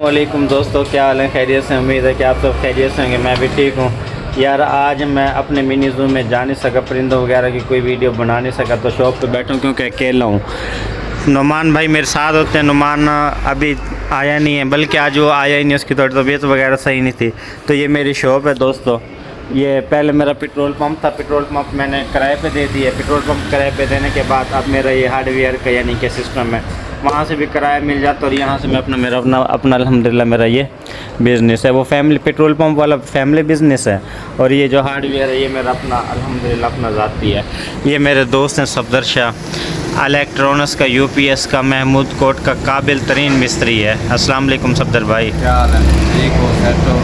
वालेकुम दोस्तों, क्या हाल है? खैरियत से? उम्मीद है कि आप सब खैरियत से होंगे। मैं भी ठीक हूँ यार। आज मैं अपने मिनी ज़ू में जा नहीं सका, परिंदों वगैरह की कोई वीडियो बना नहीं सका, तो शॉप पे बैठा हूँ क्योंकि अकेला हूँ। नुमान भाई मेरे साथ होते हैं। नुमान अभी आया नहीं है, बल्कि आज वो आया ही नहीं, उसकी थोड़ी तबीयत वगैरह सही नहीं थी। तो ये मेरी शॉप है दोस्तों। ये पहले मेरा पेट्रोल पंप था, पेट्रोल पंप मैंने किराए पे दे दिया। पेट्रोल पंप किराए पे देने के बाद अब मेरा ये हार्डवेयर का यानी कि सिस्टम है, वहाँ से भी किराया मिल जाता, और यहाँ से मैं अपना अल्हम्दुलिल्लाह मेरा ये बिज़नेस है। वो फैमिली पेट्रोल पंप वाला फैमिली बिज़नेस है, और ये जो हार्डवेयर है ये मेरा अपना अल्हम्दुलिल्लाह अपना ज़ाती है। ये मेरे दोस्त हैं सफदर शाह, इलेक्ट्रॉनिक्स का UPS का महमूद कोट का काबिल तरीन मिस्त्री है। अस्सलाम वालेकुम सफदर भाई। क्या हाल है? ठीक हो? सेट हो?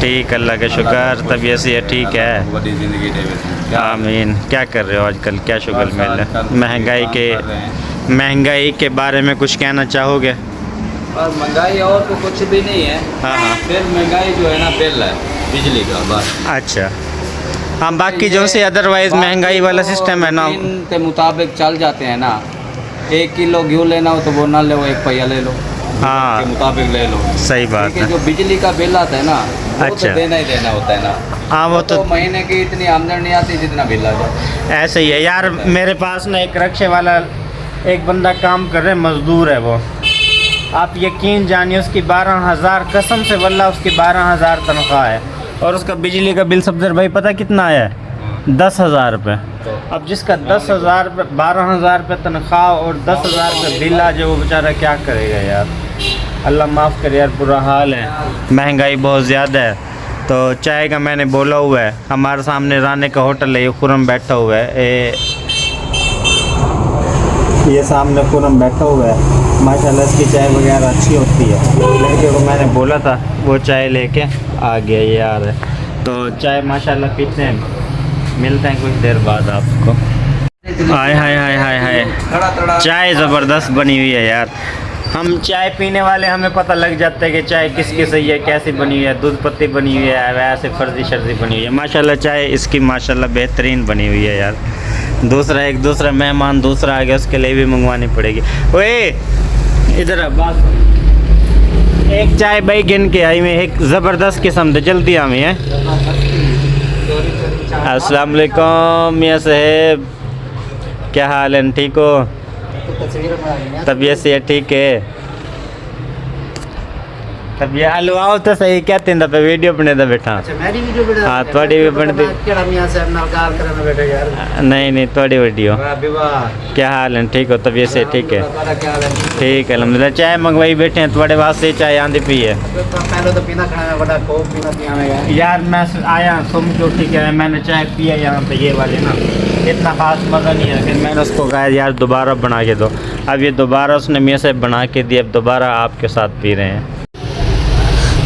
ठीक, अल्लाह का शुक्र, तबीयत से ठीक है। बड़ी जिंदगी दे। आमीन। क्या कर रहे हो आजकल? क्या शुगर मिल है? महंगाई के बारे में कुछ कहना चाहोगे? और महंगाई और तो कुछ भी नहीं है। हाँ। फिर महंगाई जो है ना, बिल है बिजली का बस। अच्छा हाँ, बाकी जो से अदरवाइज महंगाई वाला सिस्टम है ना, के मुताबिक चल जाते हैं ना। 1 किलो घी लेना हो तो वो ना ले, वो 1 पहिया ले लो। हाँ के मुताबिक ले लो। सही बात है। जो बिजली का बिल आता है ना, वो अच्छा। तो देना ही देना होता है ना। हाँ वो तो महीने की इतनी आमदनी नहीं आती जितना बिल आ जाता। ऐसे ही है यार। मेरे पास ना एक रक्शे वाला एक बंदा काम कर रहे, मज़दूर है वो। आप यकीन जानिए, उसकी 12,000 कसम से वल्लाह उसकी 12,000 तनख्वाह है, और उसका बिजली का बिल सफदर भाई पता कितना आया है? 10,000 रुपये। अब जिसका 10,000 रुपये, 12,000 रुपये तनख्वाह और 10,000 रुपये बिल आ जाए, वो बेचारा क्या करेगा यार। अल्लाह माफ़ करे यार, बुरा हाल है, महंगाई बहुत ज़्यादा है। तो चाय का मैंने बोला हुआ है, हमारे सामने राने का होटल है, ये खुरम बैठा हुआ है, ये सामने खुरम बैठा हुआ है। माशाल्लाह इसकी चाय वगैरह अच्छी होती है। लड़के को मैंने बोला था, वो चाय लेके आ गया यार। तो चाय माशाल्लाह पीते हैं, मिलते हैं कुछ देर बाद आपको। हाय हाय हाय हाय हाय, चाय ज़बरदस्त बनी हुई है यार। हम चाय पीने वाले, हमें पता लग जाता है कि चाय किसकी सही है, कैसी बनी हुई है, दूध पत्ती बनी हुई है, वैसे फर्जी शर्जी बनी हुई है। माशाल्लाह चाय इसकी माशाल्लाह बेहतरीन बनी हुई है यार। एक दूसरा मेहमान दूसरा आ गया, उसके लिए भी मंगवानी पड़ेगी। ओए इधर बात, एक चाय भाई गिन के आई में, एक ज़बरदस्त किस्म दे, जल्दी आमी है। अस्सलाम वालेकुम मियां साहब, क्या हाल है? ठीक हो? तबीयत से ठीक है? तबीयत हलवाओ तो सही, क्या तीन पे वीडियो बने दा बैठा। हाँ थोड़ी भी बनती। नहीं थोड़ी वीडियो। क्या हाल है? ठीक हो? तबीयत से ठीक है? ठीक है अल्हम्दुलिल्लाह। चाय मंगवाई बैठे हैं थोड़े वास्ते, चाय आंधी पी है यार। मैं आया सुन के उठी के मैंने चाय पिया यहाँ पे, ये वाले ना इतना ख़ास मज़ा नहीं है। फिर मैंने उसको कहा यार दोबारा बना के दो। अब ये दोबारा उसने मियाँ से बना के दिया, अब दोबारा आपके साथ पी रहे हैं।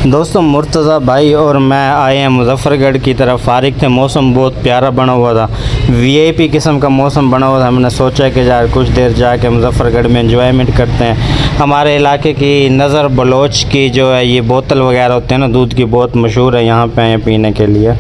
दोस्तों मुर्तज़ा भाई और मैं आए हैं मुज़फ़्फ़रगढ़ की तरफ। फारिग थे, मौसम बहुत प्यारा बना हुआ था, VIP किस्म का मौसम बना हुआ था। हमने सोचा कि यार कुछ देर जाके मुज़फ़्फ़रगढ़ में एंजॉयमेंट करते हैं। हमारे इलाके की नज़र बलोच की जो है ये बोतल वगैरह होते हैं ना, दूध की, बहुत मशहूर है, यहाँ पे आए पीने के लिए।